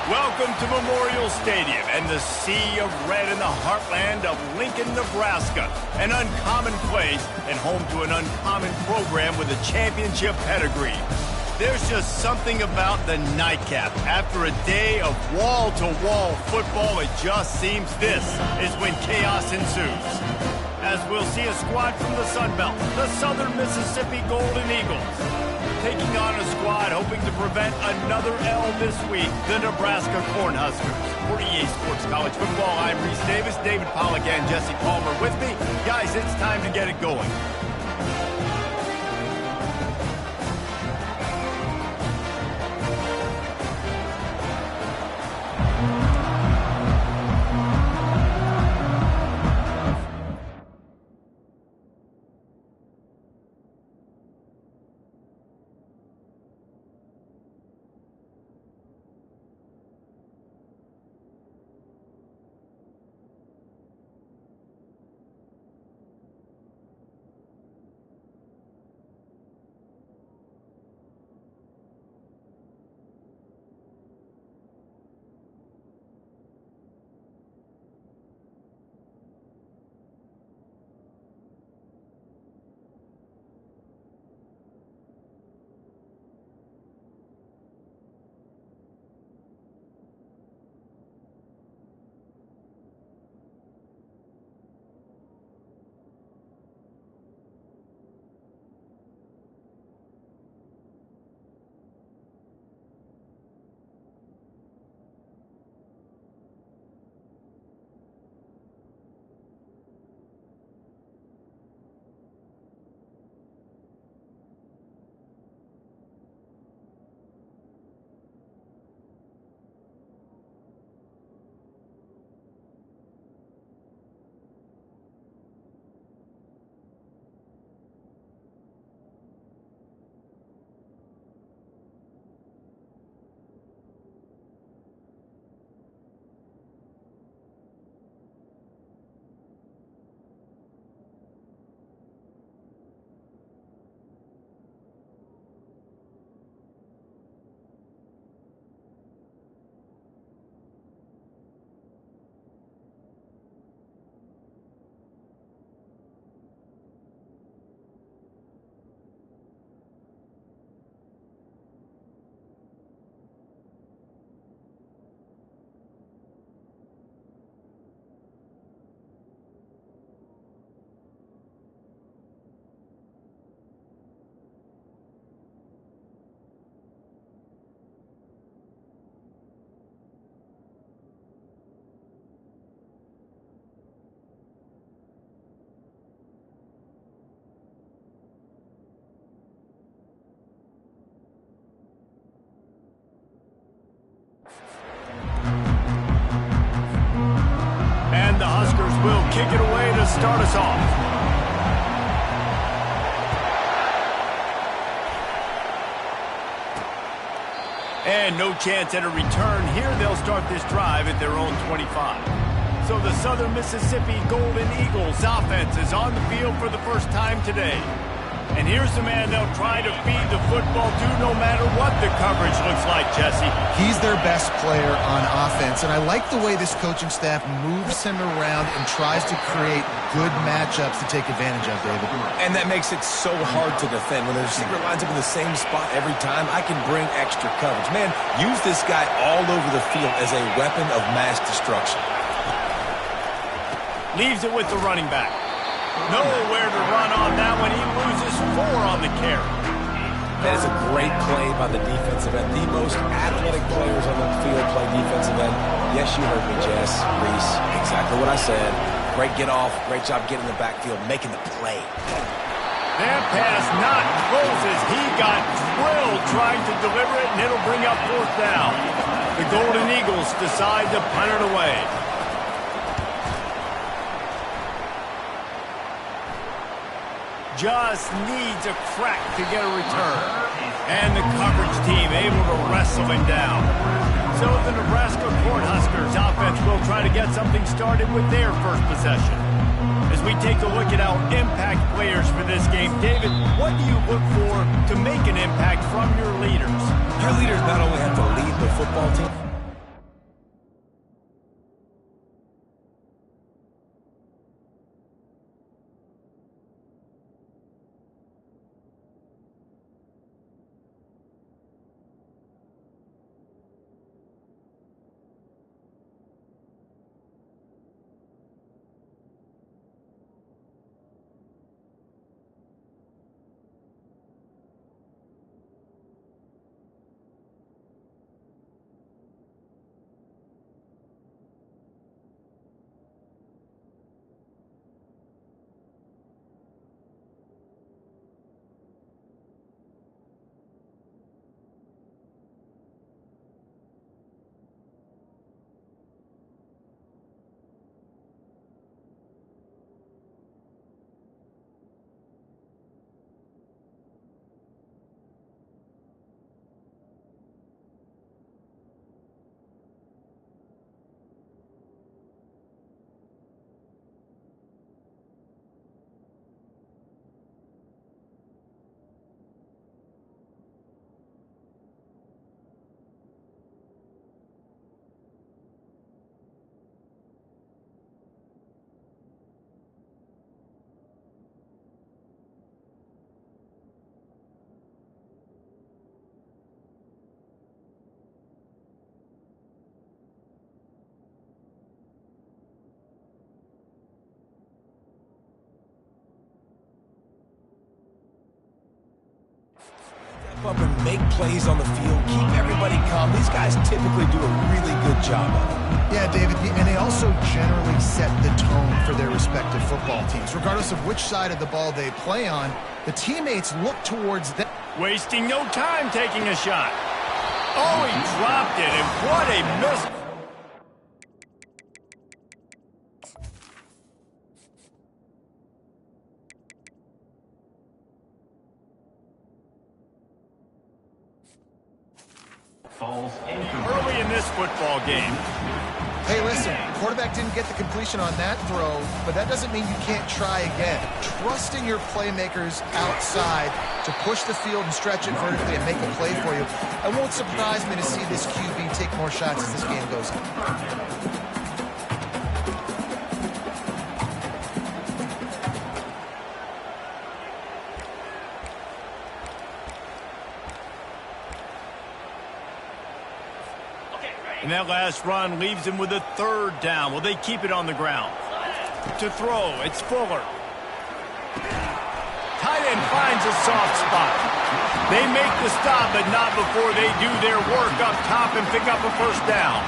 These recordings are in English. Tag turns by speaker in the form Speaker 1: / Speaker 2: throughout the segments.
Speaker 1: Welcome to Memorial Stadium and the sea of red in the heartland of Lincoln, Nebraska. An uncommon place and home to an uncommon program with a championship pedigree. There's just something about the nightcap. After a day of wall-to-wall football, it just seems this is when chaos ensues. As we'll see a squad from the Sun Belt, the Southern Mississippi Golden Eagles, taking on a squad hoping to prevent another L this week, the Nebraska Cornhuskers. For EA Sports College Football, I'm Reese Davis, David Pollack, and Jesse Palmer with me. Guys, it's time to get it going. And the Huskers will kick it away to start us off. And no chance at a return here. They'll start this drive at their own 25. So the Southern Mississippi Golden Eagles offense is on the field for the first time today. And here's the man they'll try to feed the football to no matter what the coverage looks like, Jesse.
Speaker 2: He's their best player on offense, and I like the way this coaching staff moves him around and tries to create good matchups to take advantage of, David.
Speaker 3: And that makes it so hard to defend. When the receiver lines up in the same spot every time, I can bring extra coverage. Man, use this guy all over the field as a weapon of mass destruction.
Speaker 1: Leaves it with the running back. Nowhere to run on that one. He loses 4 on the carry.
Speaker 3: That is a great play by the defensive end. The most athletic players on the field play defensive end. Yes, you heard me, Jess, Reese. Exactly what I said. Great get off. Great job getting in the backfield, making the play.
Speaker 1: That pass not close as he got drilled trying to deliver it, and it'll bring up 4th down. The Golden Eagles decide to punt it away. Just needs a crack to get a return. And the coverage team able to wrestle him down. So the Nebraska Cornhuskers offense will try to get something started with their first possession. As we take a look at our impact players for this game, David, what do you look for to make an impact from your leaders?
Speaker 3: Your leaders not only have to lead the football team, up and make plays on the field, keep everybody calm. These guys typically do a really good job of it.
Speaker 2: Yeah, David, and they also generally set the tone for their respective football teams. Regardless of which side of the ball they play on, the teammates look towards them.
Speaker 1: Wasting no time taking a shot. Oh, he dropped it, and what a miss. Early in this football game.
Speaker 2: Hey, listen, quarterback didn't get the completion on that throw, but that doesn't mean you can't try again. Trusting your playmakers outside to push the field and stretch it vertically and make a play for you. It won't surprise me to see this QB take more shots as this game goes on.
Speaker 1: And that last run leaves him with a third down. Will they keep it on the ground? To throw, it's Fuller. Tight end finds a soft spot. They make the stop, but not before they do their work up top and pick up a first down.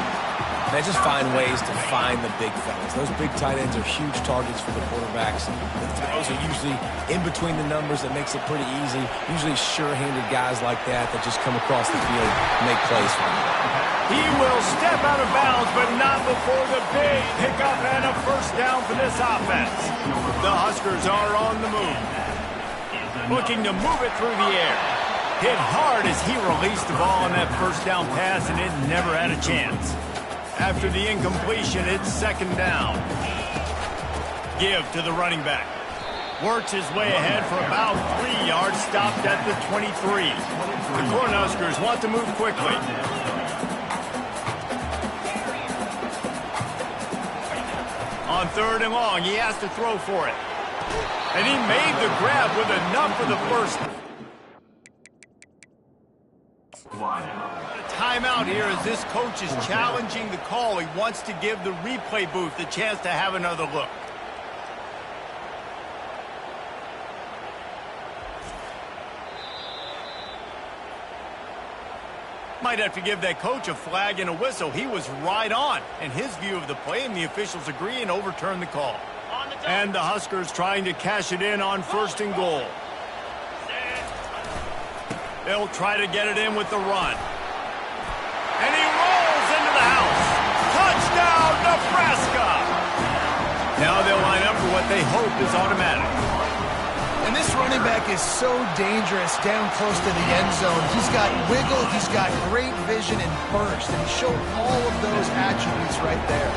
Speaker 3: They just find ways to find the big fellas. Those big tight ends are huge targets for the quarterbacks. The throws are usually in between the numbers. That makes it pretty easy. Usually sure-handed guys like that just come across the field and make plays for them.
Speaker 1: He will step out of bounds, but not before the big pickup and a first down for this offense. The Huskers are on the move, looking to move it through the air. Hit hard as he released the ball on that first down pass, and it never had a chance. After the incompletion, it's second down. Give to the running back. Works his way ahead for about 3 yards, stopped at the 23. The Cornhuskers want to move quickly. On third and long, he has to throw for it. And he made the grab with enough for the first. Timeout here as this coach is challenging the call. He wants to give the replay booth the chance to have another look. Might have to give that coach a flag and a whistle. He was right on in his view of the play, and the officials agree and overturn the call. And the Huskers trying to cash it in on first and goal. They'll try to get it in with the run. And he rolls into the house. Touchdown, Nebraska! Now they'll line up for what they hope is automatic.
Speaker 2: And this running back is so dangerous down close to the end zone. He's got wiggle, he's got great vision and burst, and he showed all of those attributes right there.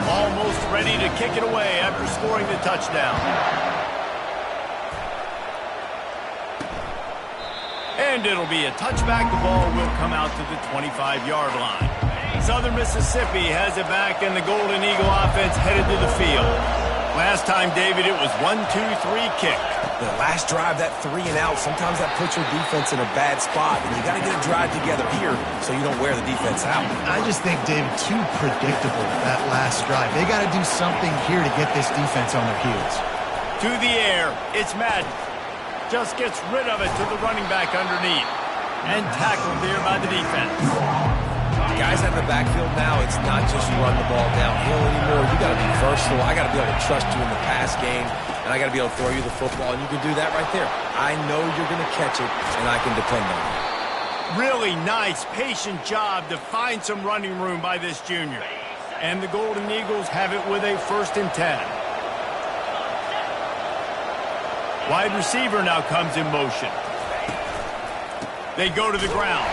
Speaker 1: Almost ready to kick it away after scoring the touchdown. And it'll be a touchback. The ball will come out to the 25-yard line. Southern Mississippi has it back, and the Golden Eagle offense headed to the field. Last time, David, it was 1-2-3 kick.
Speaker 3: The last drive, that 3 and out, sometimes that puts your defense in a bad spot, and you got to get a drive together here so you don't wear the defense out.
Speaker 2: I just think, David, too predictable, that last drive. They got to do something here to get this defense on their heels.
Speaker 1: To the air, it's Madden. Just gets rid of it to the running back underneath. And tackled there by the defense.
Speaker 3: Guys out of the backfield now, it's not just run the ball downhill anymore. You got to be versatile. I got to be able to trust you in the pass game, and I got to be able to throw you the football, and you can do that right there. I know you're going to catch it, and I can depend on it.
Speaker 1: Really nice, patient job to find some running room by this junior. And the Golden Eagles have it with a 1st and 10. Wide receiver now comes in motion. They go to the ground.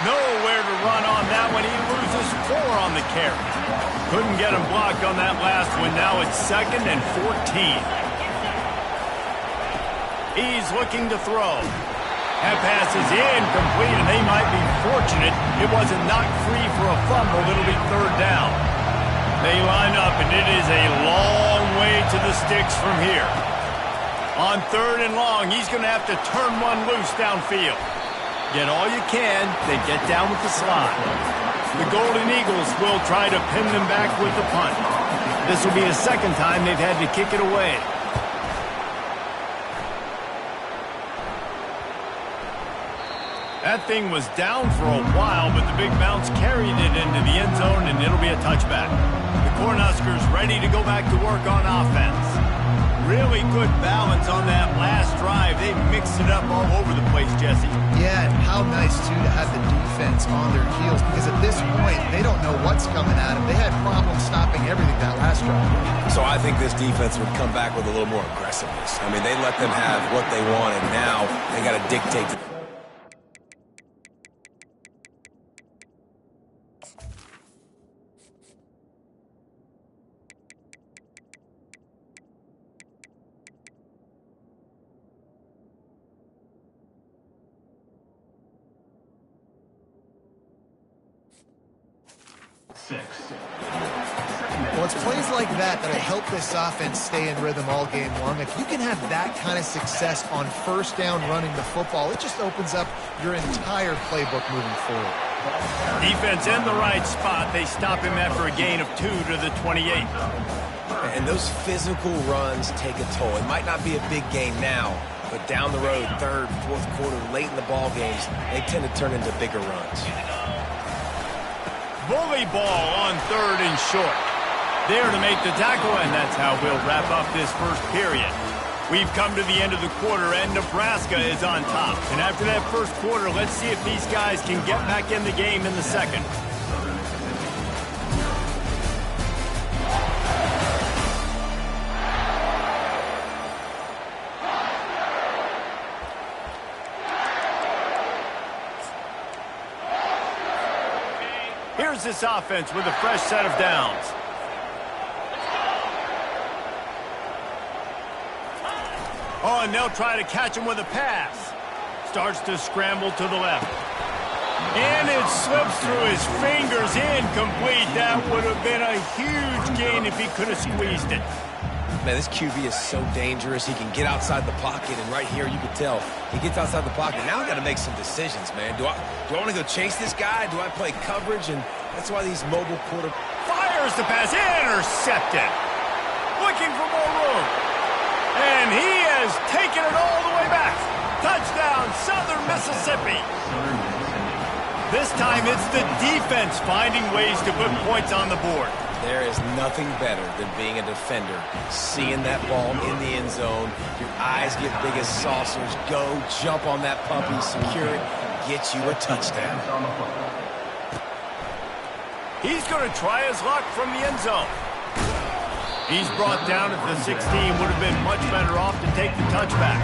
Speaker 1: Nowhere to run on that one. He loses 4 on the carry. Couldn't get him blocked on that last one. Now it's 2nd and 14. He's looking to throw. That pass is incomplete, and they might be fortunate it wasn't knocked free for a fumble. It'll be 3rd down. They line up, and it is a long way to the sticks from here. On 3rd and long, he's going to have to turn one loose downfield. Get all you can, then get down with the slide. The Golden Eagles will try to pin them back with the punt. This will be the 2nd time they've had to kick it away. That thing was down for a while, but the big bounce carried it into the end zone, and it'll be a touchback. The Cornhuskers ready to go back to work on offense. Really good balance on that last drive. They mixed it up all over the place, Jesse.
Speaker 2: Yeah, and how nice, too, to have the defense on their heels, because at this point, they don't know what's coming at them. They had problems stopping everything that last drive.
Speaker 3: So I think this defense would come back with a little more aggressiveness. I mean, they let them have what they wanted. Now they got to dictate.
Speaker 2: Well, it's plays like that that'll help this offense stay in rhythm all game long. If you can have that kind of success on first down running the football, it just opens up your entire playbook moving forward.
Speaker 1: Defense in the right spot. They stop him after a gain of 2 to the 28.
Speaker 3: And those physical runs take a toll. It might not be a big game now, but down the road, third, fourth quarter, late in the ball games, they tend to turn into bigger runs.
Speaker 1: Bully ball on 3rd and short. There to make the tackle, and that's how we'll wrap up this first period. We've come to the end of the quarter, and Nebraska is on top. And after that first quarter, let's see if these guys can get back in the game in the second. Here's this offense with a fresh set of downs. Oh, and they'll try to catch him with a pass. Starts to scramble to the left. And it slips through his fingers, incomplete. That would have been a huge gain if he could have squeezed it.
Speaker 3: Man, this QB is so dangerous. He can get outside the pocket, and right here you can tell he gets outside the pocket. Now I got to make some decisions, man. Do I want to go chase this guy? Do I play coverage? And that's why these mobile quarter
Speaker 1: fires the pass, intercepted. Looking for more room. And he has taken it all the way back. Touchdown, Southern Mississippi. This time it's the defense finding ways to put points on the board.
Speaker 3: There is nothing better than being a defender, seeing that ball in the end zone, your eyes get big as saucers, go jump on that puppy, secure it, get you a touchdown.
Speaker 1: He's going to try his luck from the end zone. He's brought down at the 16, would have been much better off to take the touchback.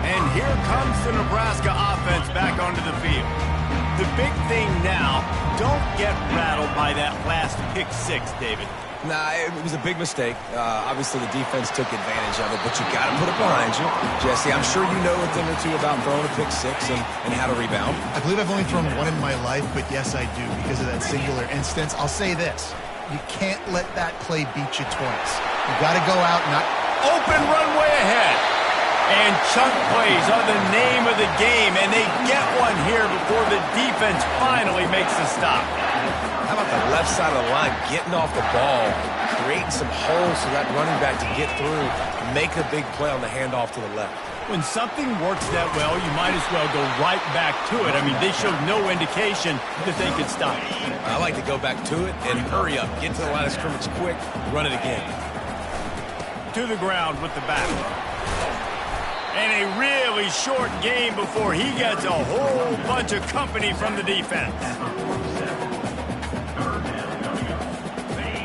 Speaker 1: And here comes the Nebraska offense back onto the field. The big thing now, don't get rattled by that last pick 6, David.
Speaker 3: Nah, it was a big mistake. Obviously, the defense took advantage of it, but you got to put it behind you. Jesse, I'm sure you know a thing or two about throwing a pick 6 and how to rebound.
Speaker 2: I believe I've only thrown one in my life, but yes, I do because of that singular instance. I'll say this. You can't let that play beat you twice. You got to go out and not...
Speaker 1: Open runway ahead. And chunk plays are the name of the game, and they get one here before the defense finally makes a stop.
Speaker 3: How about the left side of the line getting off the ball, creating some holes for that running back to get through, make a big play on the handoff to the left.
Speaker 1: When something works that well, you might as well go right back to it. I mean, they showed no indication that they could stop it.
Speaker 3: I like to go back to it and hurry up, get to the line of scrimmage quick, run it again.
Speaker 1: To the ground with the back. And a really short game before he gets a whole bunch of company from the defense.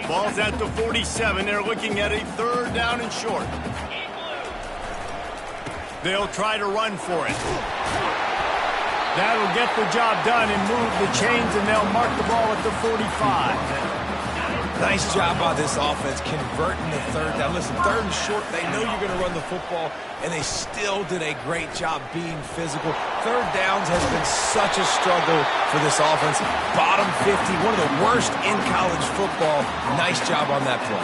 Speaker 1: Ball's at the 47. They're looking at a 3rd down and short. They'll try to run for it. That'll get the job done and move the chains, and they'll mark the ball at the 45.
Speaker 3: Nice job by this offense converting the 3rd down. Listen, 3rd and short, they know you're going to run the football, and they still did a great job being physical. 3rd downs has been such a struggle for this offense. Bottom 50, one of the worst in college football. Nice job on that play.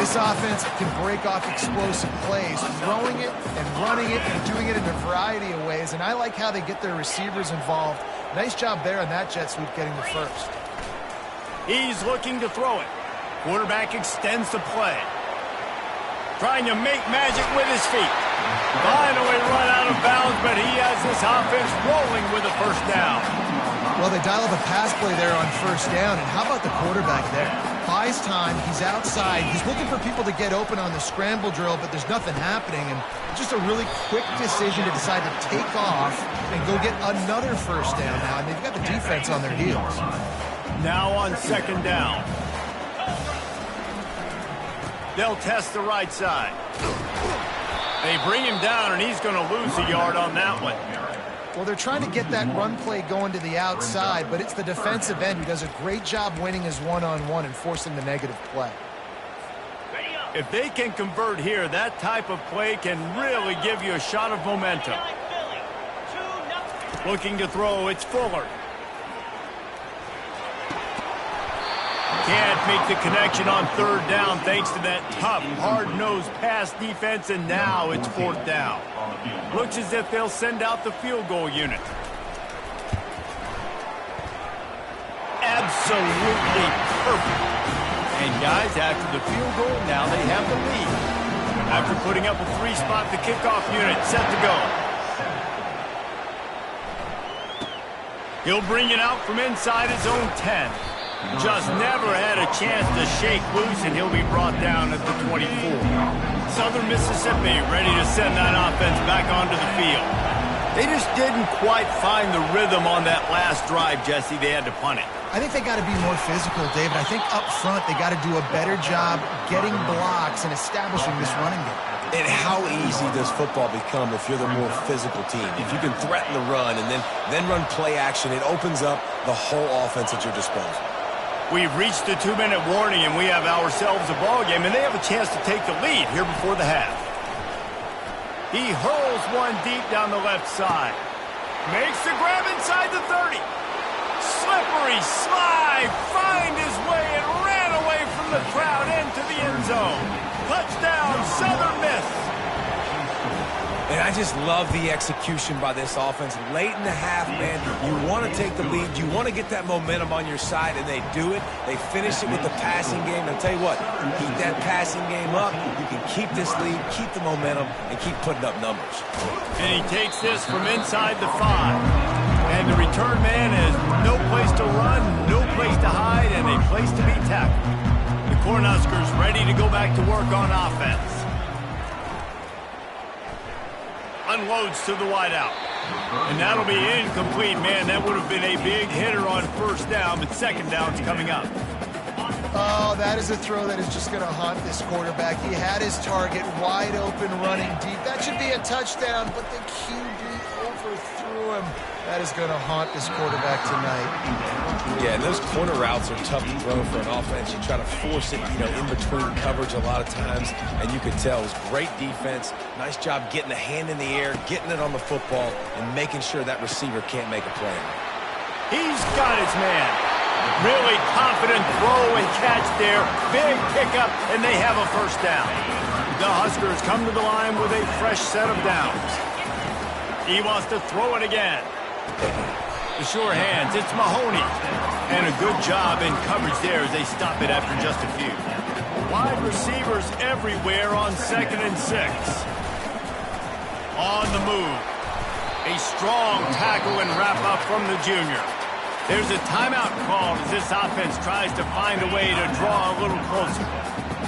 Speaker 2: This offense can break off explosive plays, throwing it and running it and doing it in a variety of ways, and I like how they get their receivers involved. Nice job there on that jet sweep getting the first.
Speaker 1: He's looking to throw it. Quarterback extends the play. trying to make magic with his feet. Finally run out of bounds, but he has this offense rolling with a first down.
Speaker 2: Well, they dial up a pass play there on first down, and how about the quarterback there? Buys time, he's outside, he's looking for people to get open on the scramble drill, but there's nothing happening, and just a really quick decision to decide to take off and go get another first down now, and they've got the defense on their heels.
Speaker 1: Now on second down. They'll test the right side. They bring him down, and he's going to lose a yard on that one.
Speaker 2: Well, they're trying to get that run play going to the outside, but it's the defensive end who does a great job winning his one-on-one and forcing the negative play.
Speaker 1: If they can convert here, that type of play can really give you a shot of momentum. Looking to throw, it's Fuller. Can't make the connection on third down thanks to that tough, hard-nosed pass defense, and now it's fourth down. Looks as if they'll send out the field goal unit. Absolutely perfect. And guys, after the field goal, now they have the lead. After putting up a three-spot, the kickoff unit set to go. He'll bring it out from inside his own 10. Just never had a chance to shake loose, and he'll be brought down at the 24. Southern Mississippi ready to send that offense back onto the field. They just didn't quite find the rhythm on that last drive, Jesse. They had to punt it.
Speaker 2: I think they got to be more physical, David. I think up front they got to do a better job getting blocks and establishing this running game.
Speaker 3: And how easy does football become if you're the more physical team? If you can threaten the run and then run play action, it opens up the whole offense at your disposal.
Speaker 1: We've reached the 2-minute warning, and we have ourselves a ball game, and they have a chance to take the lead here before the half. He hurls one deep down the left side. Makes the grab inside the 30. Slippery slide, find his way and ran away from the crowd into the end zone. Touchdown, Southern Miss.
Speaker 3: And I just love the execution by this offense. Late in the half, man, you want to take the lead. You want to get that momentum on your side, and they do it. They finish it with the passing game. I'll tell you what, keep that passing game up. You can keep this lead, keep the momentum, and keep putting up numbers.
Speaker 1: And he takes this from inside the 5. And the return man has no place to run, no place to hide, and a place to be tackled. The Cornhuskers ready to go back to work on offense. Unloads to the wideout. And that'll be incomplete, man. That would have been a big hitter on first down, but second down's coming up.
Speaker 2: Oh, that is a throw that is just going to haunt this quarterback. He had his target wide open running deep. That should be a touchdown, but the QB overthrew him. That is going to haunt this quarterback tonight.
Speaker 3: Yeah, and those corner routes are tough to throw for an offense. You try to force it, in between coverage a lot of times, and you could tell it was great defense. Nice job getting a hand in the air, getting it on the football, and making sure that receiver can't make a play.
Speaker 1: He's got his man. Really confident throw and catch there. Big pickup, and they have a first down. The Huskers come to the line with a fresh set of downs. He wants to throw it again. The sure hands, it's Mahoney. And a good job in coverage there as they stop it after just a few. Wide receivers everywhere on 2nd and 6. On the move. A strong tackle and wrap up from the junior. There's a timeout called as this offense tries to find a way to draw a little closer.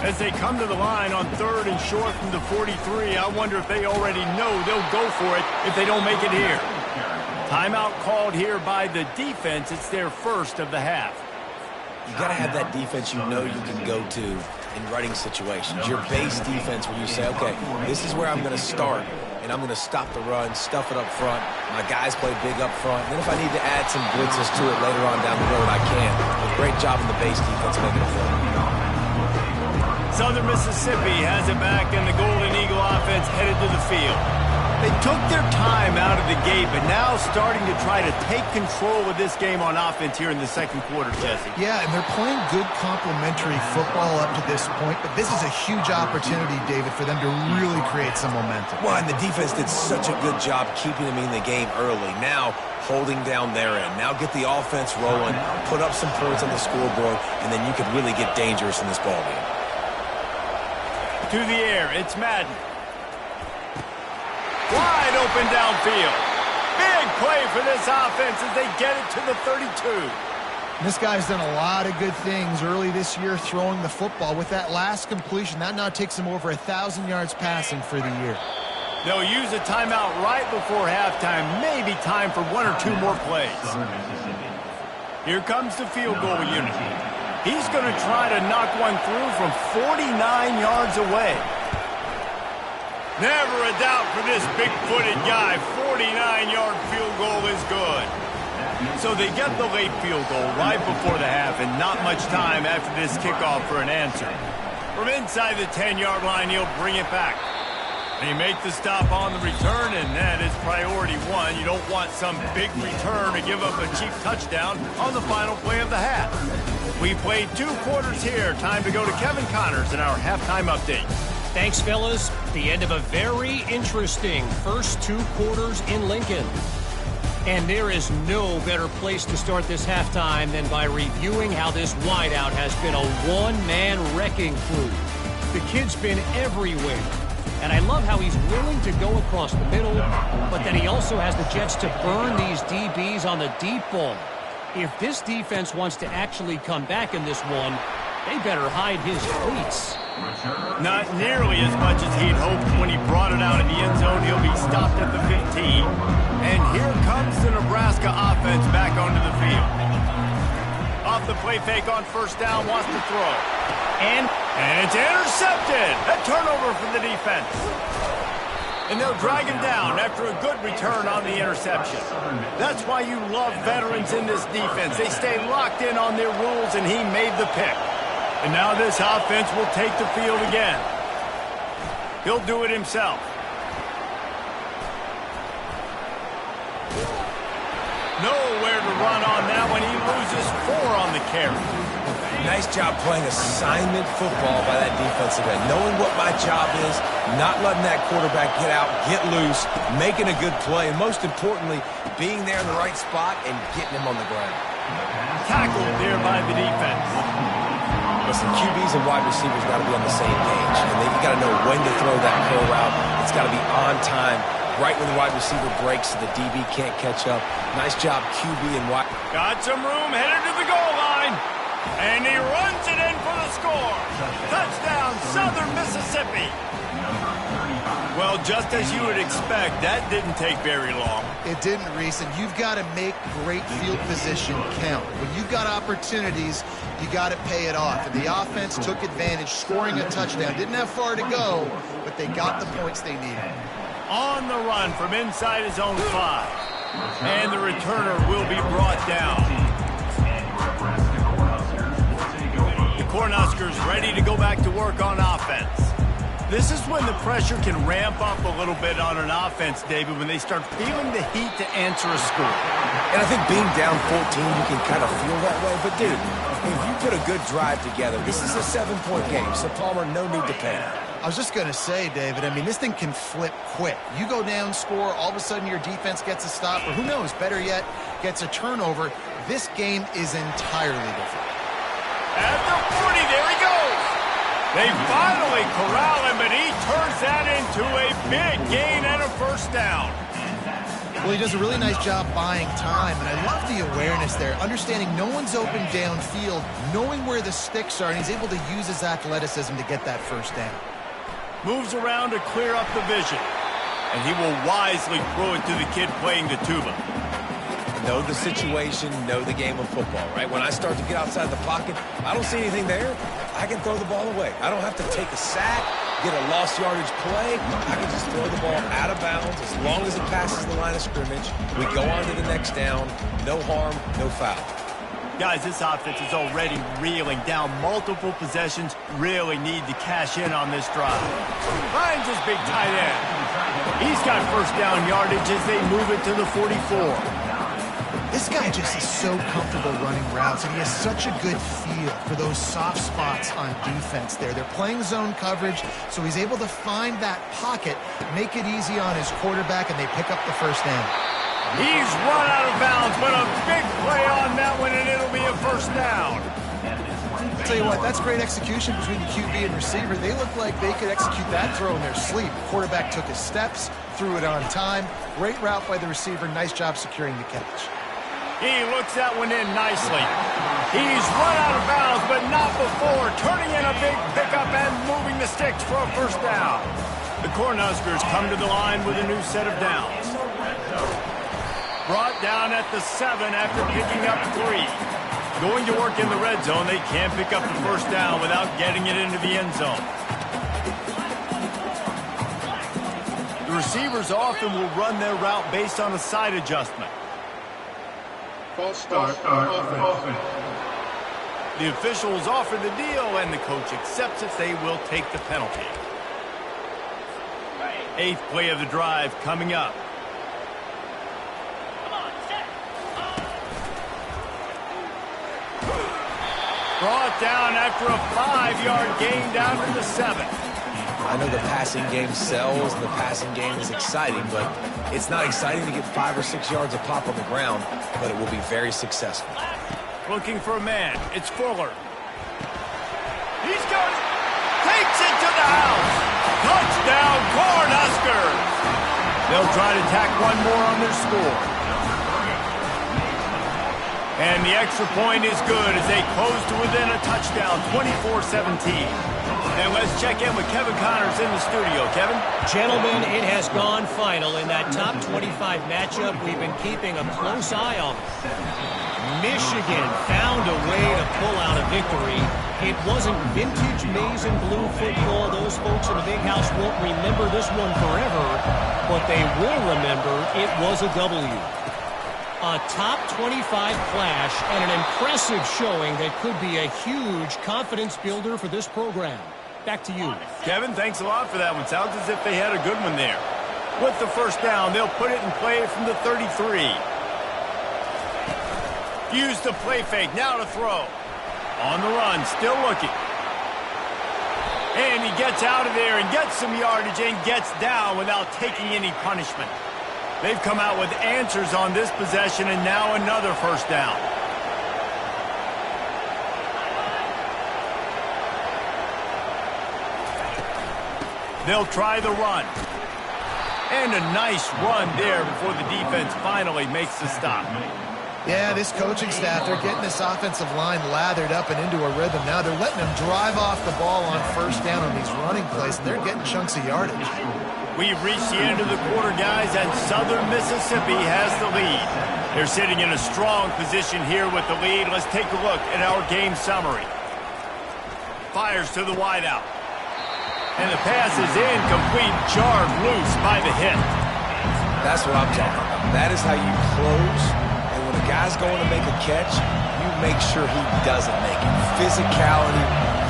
Speaker 1: As they come to the line on 3rd and short from the 43, I wonder if they already know they'll go for it if they don't make it here. Timeout called here by the defense. It's their first of the half.
Speaker 3: You got to have that defense you know you can go to in running situations. Your base defense where you say, okay, this is where I'm going to start, and I'm going to stop the run, stuff it up front. My guys play big up front. And then if I need to add some blitzes to it later on down the road, I can. But great job in the base defense making a play.
Speaker 1: Southern Mississippi has it back, and the Golden Eagle offense headed to the field. They took their time out of the gate, but now starting to try to take control of this game on offense here in the second quarter, Jesse.
Speaker 2: Yeah, and they're playing good complementary football up to this point, but this is a huge opportunity, David, for them to really create some momentum.
Speaker 3: Well, and the defense did such a good job keeping them in the game early. Now, holding down their end. Now get the offense rolling, put up some points on the scoreboard, and then you could really get dangerous in this ballgame.
Speaker 1: to the air. It's Madden. Wide open downfield. Big play for this offense as they get it to the 32.
Speaker 2: This guy's done a lot of good things early this year throwing the football. With that last completion, that now takes him over 1,000 yards passing for the year.
Speaker 1: They'll use a timeout right before halftime. Maybe time for 1 or 2 more plays. Here comes the field goal unit. He's going to try to knock one through from 49 yards away. Never a doubt for this big-footed guy. 49-yard field goal is good. So they get the late field goal right before the half, and not much time after this kickoff for an answer. From inside the 10-yard line, he'll bring it back. They make the stop on the return, and that is priority 1. You don't want some big return to give up a cheap touchdown on the final play of the half. We played 2 quarters here. Time to go to Kevin Connors in our halftime update.
Speaker 4: Thanks, fellas. The end of a very interesting first 2 quarters in Lincoln. And there is no better place to start this halftime than by reviewing how this wideout has been a one-man wrecking crew. The kid's been everywhere. And I love how he's willing to go across the middle, but then he also has the Jets to burn these DBs on the deep ball. If this defense wants to actually come back in this one, they better hide his cleats.
Speaker 1: Not nearly as much as he'd hoped when he brought it out in the end zone. He'll be stopped at the 15. And here comes the Nebraska offense back onto the field. Off the play fake on first down, wants to throw. And it's intercepted. A turnover for the defense. And they'll drag him down after a good return on the interception. That's why you love veterans in this defense. They stay locked in on their rules, and he made the pick. And now this offense will take the field again. He'll do it himself. Nowhere to run on that one. He loses 4 on the carry.
Speaker 3: Nice job playing assignment football by that defensive end. Knowing what my job is, not letting that quarterback get out, get loose, making a good play, and most importantly, being there in the right spot and getting him on the ground.
Speaker 1: Tackled there by the defense.
Speaker 3: Listen, QBs and wide receivers got to be on the same page, and you got to know when to throw that curl route. It's got to be on time, right when the wide receiver breaks so the DB can't catch up. Nice job, QB and wide.
Speaker 1: Got some room, headed to the goal line. And he runs it in for the score. Touchdown, Southern Mississippi. Well, just as you would expect, that didn't take very long.
Speaker 2: It didn't, Reese, and you've got to make great field position count. When you've got opportunities, you got to pay it off. And the offense took advantage, scoring a touchdown. Didn't have far to go, but they got the points they needed.
Speaker 1: On the run from inside his own 5. And the returner will be brought down. Cornhuskers ready to go back to work on offense. This is when the pressure can ramp up a little bit on an offense, David, when they start feeling the heat to answer a score.
Speaker 3: And I think being down 14, you can kind of feel that way. But, dude, if you put a good drive together, this is a 7-point game, so Palmer, no need to panic.
Speaker 2: I was just going to say, David, I mean, this thing can flip quick. You go down, score, all of a sudden your defense gets a stop, or who knows, better yet, gets a turnover. This game is entirely different.
Speaker 1: At the 40, there he goes. They finally corral him, but he turns that into a big gain and a first down.
Speaker 2: Well, he does a really nice job buying time, and I love the awareness there, understanding no one's open downfield, knowing where the sticks are, and he's able to use his athleticism to get that first down.
Speaker 1: Moves around to clear up the vision, and he will wisely throw it to the kid playing the tuba.
Speaker 3: Know the situation, know the game of football, right? When I start to get outside the pocket, I don't see anything there, I can throw the ball away. I don't have to take a sack, get a lost yardage play. I can just throw the ball out of bounds as long as it passes the line of scrimmage. We go on to the next down. No harm, no foul.
Speaker 1: Guys, this offense is already reeling down multiple possessions. Really need to cash in on this drive. Finds his big tight end. He's got first down yardage as they move it to the 44.
Speaker 2: This guy just is so comfortable running routes, and he has such a good feel for those soft spots on defense there. They're playing zone coverage, so he's able to find that pocket, make it easy on his quarterback, and they pick up the first down.
Speaker 1: He's run out of bounds, but a big play on that one, and it'll be a first down.
Speaker 2: Tell you what, that's great execution between the QB and receiver. They look like they could execute that throw in their sleep. The quarterback took his steps, threw it on time. Great route by the receiver. Nice job securing the catch.
Speaker 1: He looks that one in nicely. He's run out of bounds, but not before turning in a big pickup and moving the sticks for a first down. The Cornhuskers come to the line with a new set of downs. Brought down at the 7 after picking up 3. Going to work in the red zone, they can't pick up the first down without getting it into the end zone. The receivers often will run their route based on a side adjustment.
Speaker 5: False start offense.
Speaker 1: The officials offer the deal, and the coach accepts it. They will take the penalty. 8th play of the drive coming up. Brought down after a 5-yard gain down to the 7.
Speaker 3: I know the passing game sells and the passing game is exciting, but it's not exciting to get 5 or 6 yards a pop on the ground, but it will be very successful.
Speaker 1: Looking for a man. It's Fuller. He's going. Takes it to the house. Touchdown, Cornhuskers. They'll try to tack one more on their score. And the extra point is good as they close to within a touchdown, 24-17. And let's check in with Kevin Connors in the studio. Kevin?
Speaker 4: Gentlemen, it has gone final in that top 25 matchup we've been keeping a close eye on. Michigan found a way to pull out a victory. It wasn't vintage maize and blue football. Those folks in the big house won't remember this one forever, but they will remember it was a W. A top 25 clash and an impressive showing that could be a huge confidence builder for this program. Back to you.
Speaker 1: Kevin, thanks a lot for that one. Sounds as if they had a good one there. With the first down, they'll put it in play from the 33. Use the play fake. Now to throw. On the run, still looking. And he gets out of there and gets some yardage and gets down without taking any punishment. They've come out with answers on this possession, and now another first down. They'll try the run. And a nice run there before the defense finally makes the stop.
Speaker 2: Yeah, this coaching staff, they're getting this offensive line lathered up and into a rhythm now. They're letting them drive off the ball on first down on these running plays, and they're getting chunks of yardage.
Speaker 1: We've reached the end of the quarter, guys, and Southern Mississippi has the lead. They're sitting in a strong position here with the lead. Let's take a look at our game summary. Fires to the wideout. And the pass is incomplete, jarred loose by the hit.
Speaker 3: That's what I'm talking about. That is how you close. And when a guy's going to make a catch, you make sure he doesn't make it. Physicality,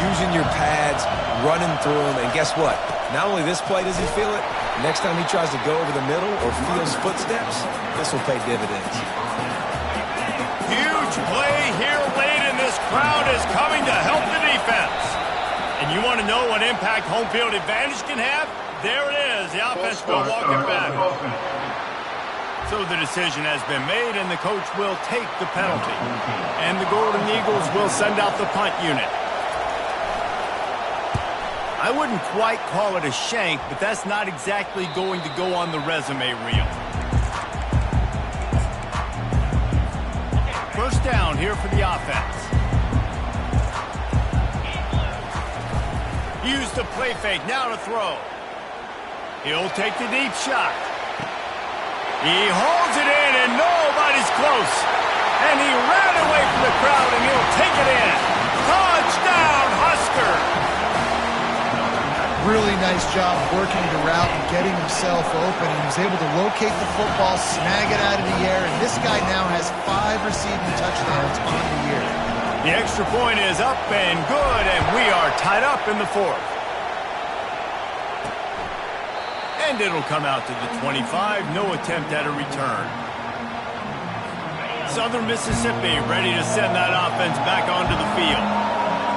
Speaker 3: using your pads, running through them, and guess what? Not only this play does he feel it, next time he tries to go over the middle or feels footsteps, this will pay dividends.
Speaker 1: Huge play here late, and this crowd is coming to help the defense. And you want to know what impact home field advantage can have? There it is. The offense will walk it back. So the decision has been made, and the coach will take the penalty. And the Golden Eagles will send out the punt unit. I wouldn't quite call it a shank, but that's not exactly going to go on the resume reel. First down here for the offense. Use the play fake, now to throw. He'll take the deep shot. He holds it in, and nobody's close. And he ran away from the crowd, and he'll take it in. Touchdown, Husker!
Speaker 2: Really nice job working the route and getting himself open. He was able to locate the football, snag it out of the air, and this guy now has 5 receiving touchdowns on the year.
Speaker 1: The extra point is up and good, and we are tied up in the 4th. And it'll come out to the 25. No attempt at a return. Southern Mississippi ready to send that offense back onto the field.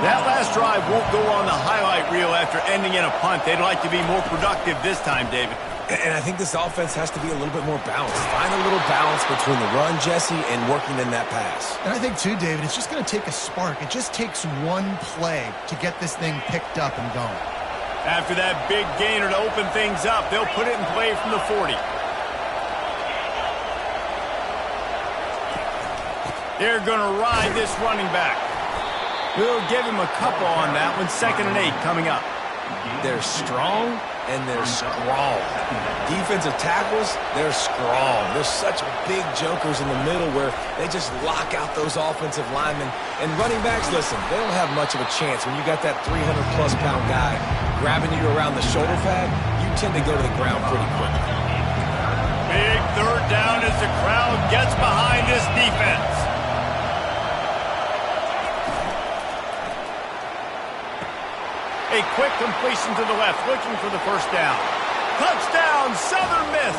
Speaker 1: That last drive won't go on the highlight reel after ending in a punt. They'd like to be more productive this time, David.
Speaker 3: And I think this offense has to be a little bit more balanced. Find a little balance between the run, Jesse, and working in that pass.
Speaker 2: And I think, too, David, it's just going to take a spark. It just takes one play to get this thing picked up and going.
Speaker 1: After that big gainer to open things up, they'll put it in play from the 40. They're going to ride this running back. We'll give him a couple on that one. 2nd and 8 coming up.
Speaker 3: They're strong and they're strong. Defensive tackles, they're strong. They're such big jokers in the middle where they just lock out those offensive linemen. And running backs, listen, they don't have much of a chance. When you got that 300-plus pound guy grabbing you around the shoulder pad, you tend to go to the ground pretty quickly.
Speaker 1: Big 3rd down as the crowd gets behind this defense. A quick completion to the left, looking for the 1st down. Touchdown, Southern Miss.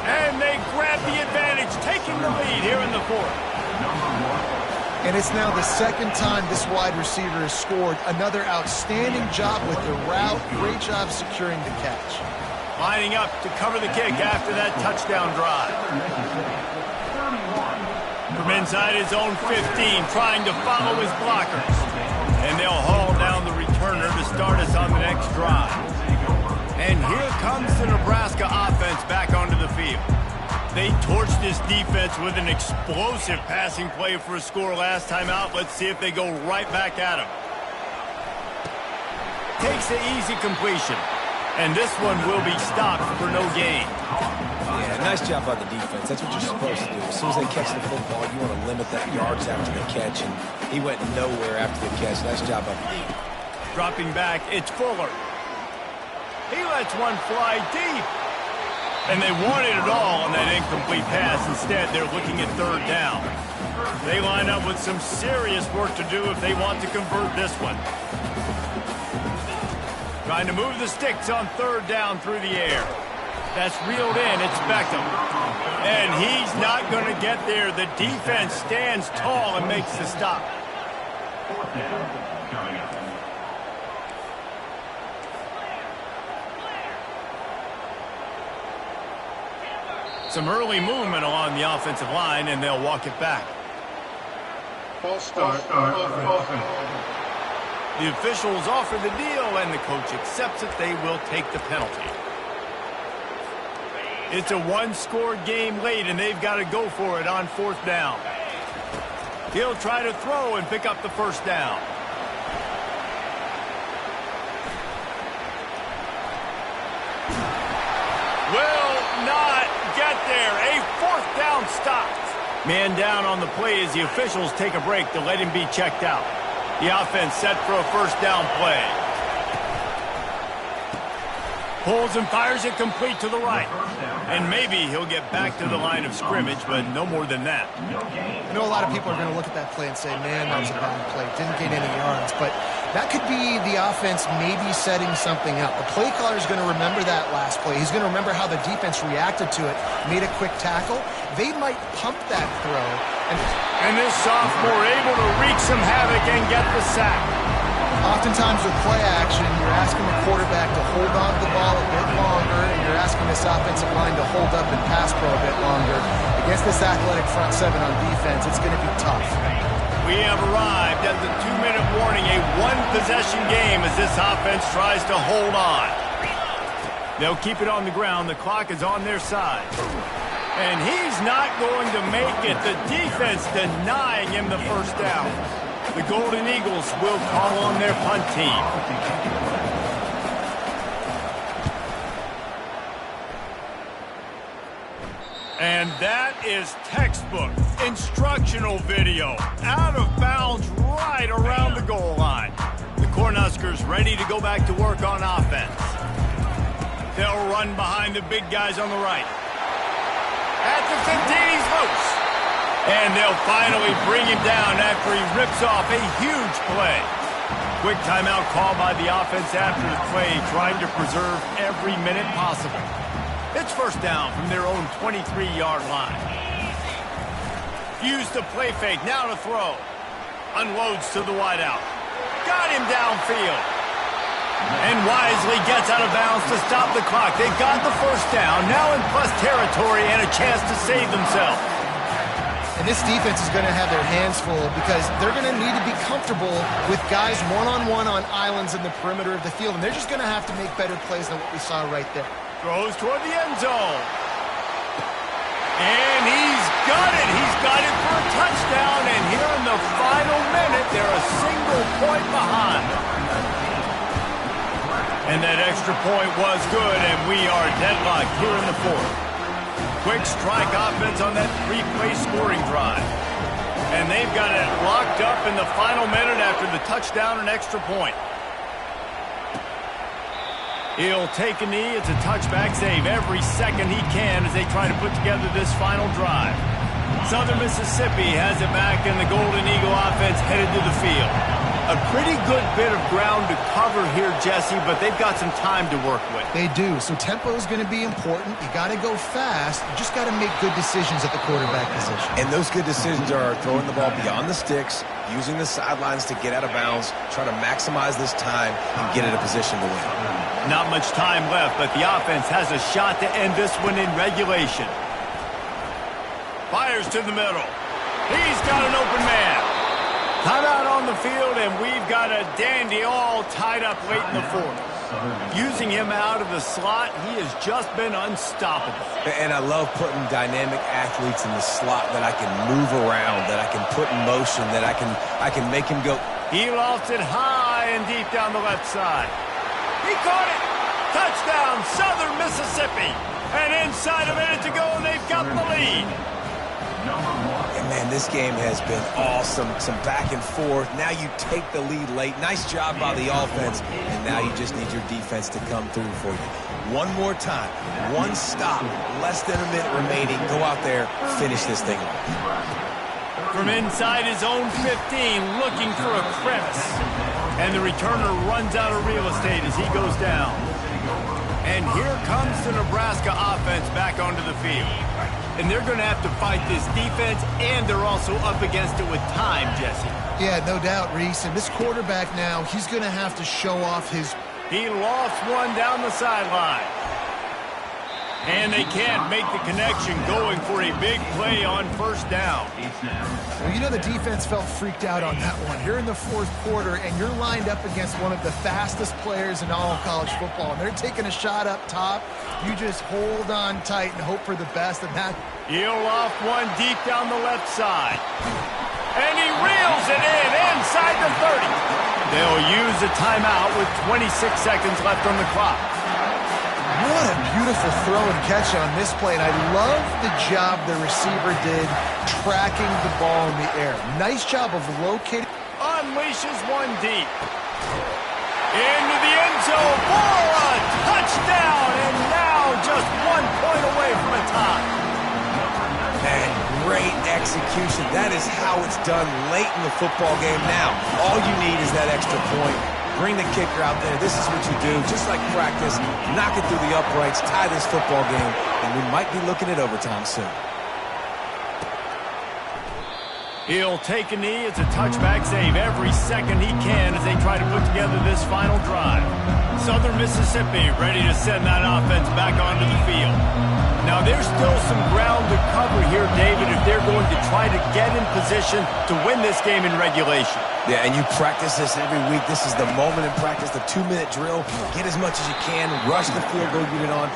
Speaker 1: And they grab the advantage, taking the lead here in the 4th.
Speaker 2: And it's now the 2nd time this wide receiver has scored. Another outstanding job with the route. Great job securing the catch.
Speaker 1: Lining up to cover the kick after that touchdown drive. From inside his own 15, trying to follow his blockers. And they'll haul down the returner to start us on the next drive. And here comes the Nebraska offense back onto the field. They torched this defense with an explosive passing play for a score last time out. Let's see if they go right back at him. Takes the easy completion. And this one will be stopped for no gain.
Speaker 3: Yeah, nice job by the defense. That's what you're supposed to do. As soon as they catch the football, you want to limit that yards after the catch, and he went nowhere after the catch. Nice job by the defense.
Speaker 1: Dropping back, it's Fuller. He lets one fly deep. And they wanted it all on that incomplete pass. Instead, they're looking at 3rd down. They line up with some serious work to do if they want to convert this one. Trying to move the sticks on 3rd down through the air. That's reeled in. It's Beckham. And he's not going to get there. The defense stands tall and makes the stop.
Speaker 5: 4th down coming up.
Speaker 1: Some early movement along the offensive line, and they'll walk it back.
Speaker 5: False start offense.
Speaker 1: The officials offer the deal, and the coach accepts it. They will take the penalty. It's a one-score game late, and they've got to go for it on 4th down. He'll try to throw and pick up the 1st down. Will not get there. A 4th down stop. Man down on the play as the officials take a break to let him be checked out. The offense set for a 1st down play. Pulls and fires it complete to the right. And maybe he'll get back to the line of scrimmage, but no more than that.
Speaker 2: I know a lot of people are going to look at that play and say, man, that was a bad play. Didn't gain any yards. But that could be the offense maybe setting something up. The play caller is going to remember that last play. He's going to remember how the defense reacted to it, made a quick tackle. They might pump that throw.
Speaker 1: And this sophomore able to wreak some havoc and get the sack.
Speaker 2: Oftentimes with play action, you're asking the quarterback to hold on to the ball a bit longer, and you're asking this offensive line to hold up and pass pro a bit longer. Against this athletic front 7 on defense, it's going to be tough.
Speaker 1: We have arrived at the 2-minute warning, a one-possession game as this offense tries to hold on. They'll keep it on the ground. The clock is on their side. And he's not going to make it. The defense denying him the 1st down. The Golden Eagles will call on their punt team. And that is textbook instructional video. Out of bounds right around the goal line. The Cornhuskers ready to go back to work on offense. They'll run behind the big guys on the right. At the 15, he's loose. And they'll finally bring him down after he rips off a huge play. Quick timeout call by the offense after the play, trying to preserve every minute possible. It's 1st down from their own 23-yard line. Use the play fake, now to throw. Unloads to the wideout. Got him downfield. And wisely gets out of bounds to stop the clock. They got the first down, now in plus territory and a chance to save themselves.
Speaker 2: And this defense is going to have their hands full because they're going to need to be comfortable with guys one-on-one on islands in the perimeter of the field. And they're just going to have to make better plays than what we saw right there.
Speaker 1: Throws toward the end zone. And he's got it. He's got it for a touchdown. And here in the final minute, they're a single point behind. And that extra point was good, and we are deadlocked here in the fourth. Quick strike offense on that three-play scoring drive. And they've got it locked up in the final minute after the touchdown and extra point. He'll take a knee. It's a touchback save every second he can as they try to put together this final drive. Southern Mississippi has it back, and the Golden Eagle offense headed to the field. A pretty good bit of ground to cover here, Jesse, but they've got some time to work with.
Speaker 2: They do. So tempo is going to be important. You got to go fast. You just got to make good decisions at the quarterback position.
Speaker 3: And those good decisions are throwing the ball beyond the sticks, using the sidelines to get out of bounds, try to maximize this time and get in a position to win.
Speaker 1: Not much time left, but the offense has a shot to end this one in regulation. Fires to the middle. He's got an open man. Timeout on the field, and we've got a dandy all tied up late in the fourth. Using him out of the slot, he has just been unstoppable.
Speaker 3: And I love putting dynamic athletes in the slot that I can move around, that I can put in motion, that I can make him go.
Speaker 1: He lofts it high and deep down the left side. He caught it. Touchdown, Southern Mississippi. And inside a minute to go, and they've got the lead.
Speaker 3: And man, this game has been awesome. Some back and forth. Now you take the lead late. Nice job by the offense. And now you just need your defense to come through for you. One more time. One stop. Less than a minute remaining. Go out there. Finish this thing off.
Speaker 1: From inside his own 15, looking for a crevice. And the returner runs out of real estate as he goes down. And here comes the Nebraska offense back onto the field. And they're going to have to fight this defense, and they're also up against it with time, Jesse.
Speaker 2: Yeah, no doubt, Reese. And this quarterback now, he's going to have to show off his...
Speaker 1: He lofts one down the sideline. And they can't make the connection, going for a big play on first down.
Speaker 2: Well, you know the defense felt freaked out on that one. You're in the fourth quarter, and you're lined up against one of the fastest players in all of college football. And they're taking a shot up top. You just hold on tight and hope for the best. And that...
Speaker 1: He'll loft one deep down the left side. And he reels it in inside the 30. They'll use a timeout with 26 seconds left on the clock.
Speaker 2: What a beautiful throw and catch on this play. And I love the job the receiver did tracking the ball in the air. Nice job of locating.
Speaker 1: Unleashes one deep. Into the end zone for a touchdown. And now just 1 point away from a tie.
Speaker 3: Man, great execution. That is how it's done late in the football game. Now, all you need is that extra point. Bring the kicker out there. This is what you do. Just like practice, knock it through the uprights, tie this football game, and we might be looking at overtime soon.
Speaker 1: He'll take a knee. It's a touchback save every second he can as they try to put together this final drive. Southern Mississippi ready to send that offense back onto the field. Now, there's still some ground to cover here, David, if they're going to try to get in position to win this game in regulation.
Speaker 3: Yeah, and you practice this every week. This is the moment in practice, the 2-minute drill. Get as much as you can. Rush the field goal unit on.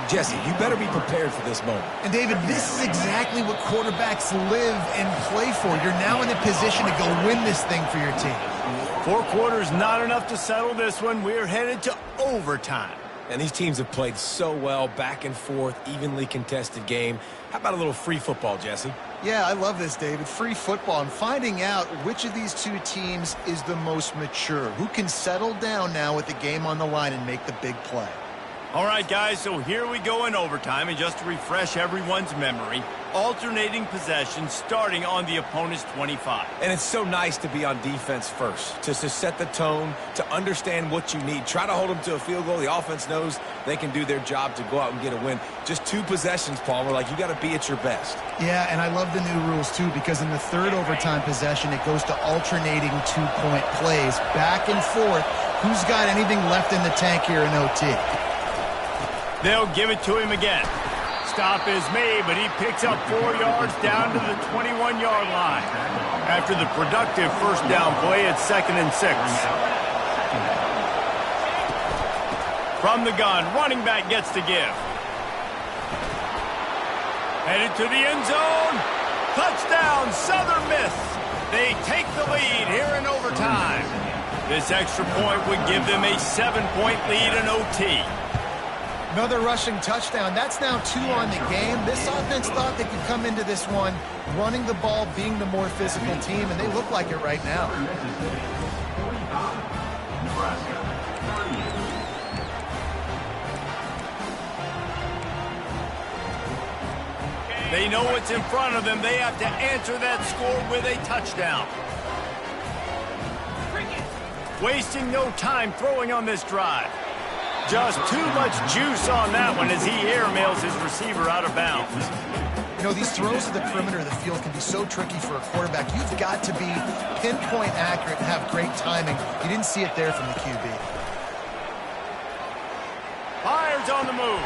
Speaker 3: Jesse, you better be prepared for this moment.
Speaker 2: And, David, this is exactly what quarterbacks live and play for. You're now in a position to go win this thing for your team.
Speaker 1: 4 quarters, not enough to settle this one. We're headed to overtime.
Speaker 3: And these teams have played so well, back and forth, evenly contested game. How about a little free football, Jesse?
Speaker 2: Yeah, I love this, David. Free football. I'm finding out which of these two teams is the most mature, who can settle down now with the game on the line and make the big play.
Speaker 1: All right, guys, so here we go in overtime, and just to refresh everyone's memory, alternating possession starting on the opponent's 25.
Speaker 3: And it's so nice to be on defense first, to set the tone, to understand what you need. Try to hold them to a field goal. The offense knows they can do their job to go out and get a win. Just 2 possessions, Palmer, like you got to be at your best.
Speaker 2: Yeah, and I love the new rules, too, because in the third overtime possession, it goes to alternating 2-point plays, back and forth. Who's got anything left in the tank here in OT?
Speaker 1: They'll give it to him again. Stop is made, but he picks up 4 yards down to the 21-yard line. After the productive first down play, it's 2nd and 6. From the gun, running back gets to give. Headed to the end zone. Touchdown, Southern Miss. They take the lead here in overtime. This extra point would give them a 7-point lead in OT.
Speaker 2: Another rushing touchdown. That's now 2 on the game. This offense thought they could come into this one running the ball, being the more physical team, and they look like it right now.
Speaker 1: They know what's in front of them. They have to answer that score with a touchdown. Wasting no time throwing on this drive. Just too much juice on that one as he airmails his receiver out of bounds.
Speaker 2: You know, these throws to the perimeter of the field can be so tricky for a quarterback. You've got to be pinpoint accurate and have great timing. You didn't see it there from the QB.
Speaker 1: Fires on the move.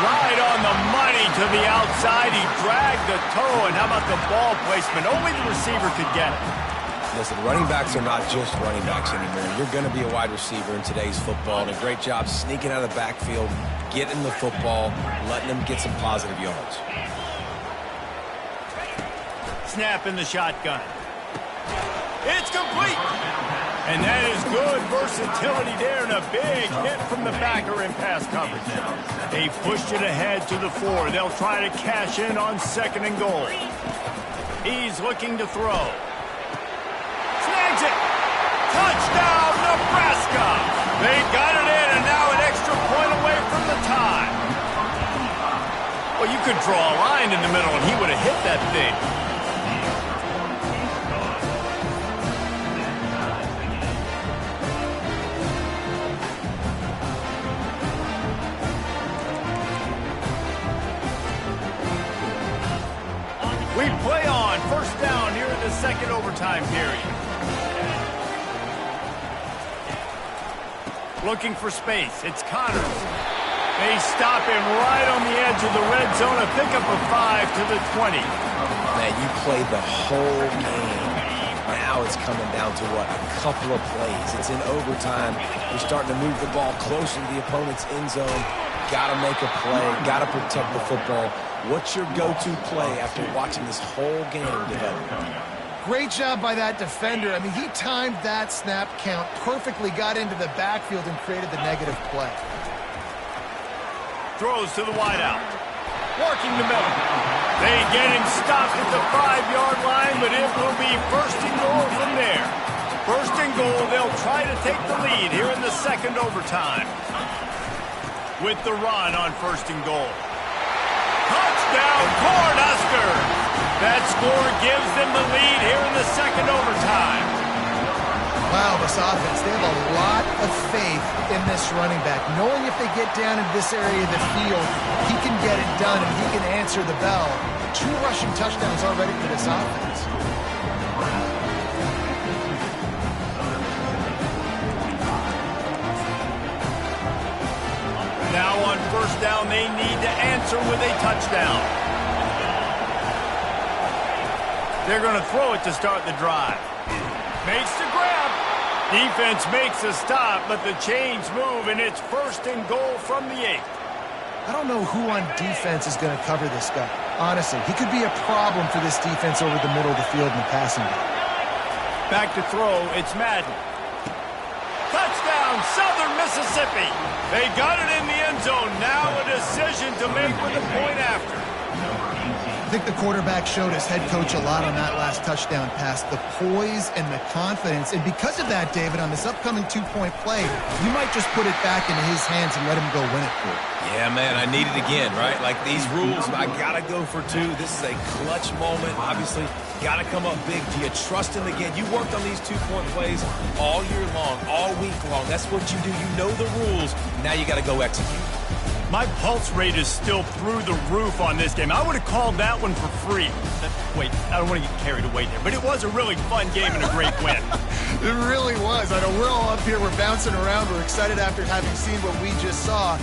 Speaker 1: Right on the money to the outside. He dragged the toe, and how about the ball placement? Only the receiver could get it.
Speaker 3: Listen, running backs are not just running backs anymore. You're going to be a wide receiver in today's football, and a great job sneaking out of the backfield, getting the football, letting them get some positive yards.
Speaker 1: Snap in the shotgun. It's complete. And that is good versatility there, and a big hit from the backer in pass coverage. They pushed it ahead to the 4. They'll try to cash in on 2nd and goal. He's looking to throw. Snags it. Touchdown, Nebraska. They got it in, and now an extra point away from the tie. Well, you could draw a line in the middle, and he would have hit that thing. We play on. First down here in the 2nd overtime period. Looking for space. It's Connors. They stop him right on the edge of the red zone. A pickup of 5 to the 20.
Speaker 3: Man, you played the whole game. Now it's coming down to, what, a couple of plays. It's in overtime. You're starting to move the ball closer to the opponent's end zone. Got to make a play. Got to protect the football. What's your go-to play after watching this whole game develop?
Speaker 2: Great job by that defender. I mean, he timed that snap count perfectly, got into the backfield, and created the negative play.
Speaker 1: Throws to the wideout. Working the middle. They get him stopped at the 5-yard line, but it will be 1st and goal from there. 1st and goal, they'll try to take the lead here in the 2nd overtime. With the run on 1st and goal. Touchdown, Cornhusker! That score gives them the lead here in the 2nd overtime.
Speaker 2: Wow, this offense, they have a lot of faith in this running back. Knowing if they get down in this area of the field, he can get it done and he can answer the bell. 2 rushing touchdowns already for this offense.
Speaker 1: Now on 1st down, they need to answer with a touchdown. They're going to throw it to start the drive. Makes the grab. Defense makes a stop, but the chains move, and it's 1st and goal from the 8.
Speaker 2: I don't know who on defense is going to cover this guy. Honestly, he could be a problem for this defense over the middle of the field in the passing game.
Speaker 1: Back to throw, it's Madden. Touchdown, Southern Mississippi. They got it in the end zone. Now a decision to make with a point after.
Speaker 2: I think the quarterback showed his head coach a lot on that last touchdown pass, the poise and the confidence. And because of that, David, on this upcoming 2-point play, you might just put it back into his hands and let him go win it for you.
Speaker 3: Yeah, man, I need it again, right? Like these rules, I got to go for 2. This is a clutch moment. Obviously, got to come up big. Do you trust him again? You worked on these 2-point plays all year long, all week long. That's what you do. You know the rules. Now you got to go execute.
Speaker 1: My pulse rate is still through the roof on this game. I would have called that one for free. Wait, I don't want to get carried away there, but it was a really fun game and a great win.
Speaker 2: It really was. I know we're all up here, we're bouncing around, we're excited after having seen what we just saw.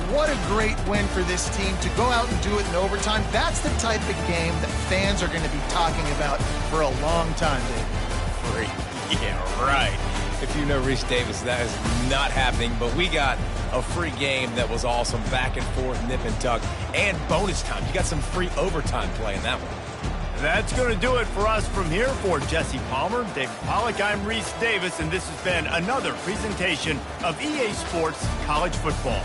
Speaker 2: What a great win for this team to go out and do it in overtime. That's the type of game that fans are going to be talking about for a long time, Dave.
Speaker 3: Free. Yeah, right. If you know Reese Davis, that is not happening, but we got a free game that was awesome, back and forth, nip and tuck, and bonus time. You got some free overtime play in that one.
Speaker 1: That's going to do it for us from here. For Jesse Palmer, David Pollack, I'm Reese Davis, and this has been another presentation of EA Sports College Football.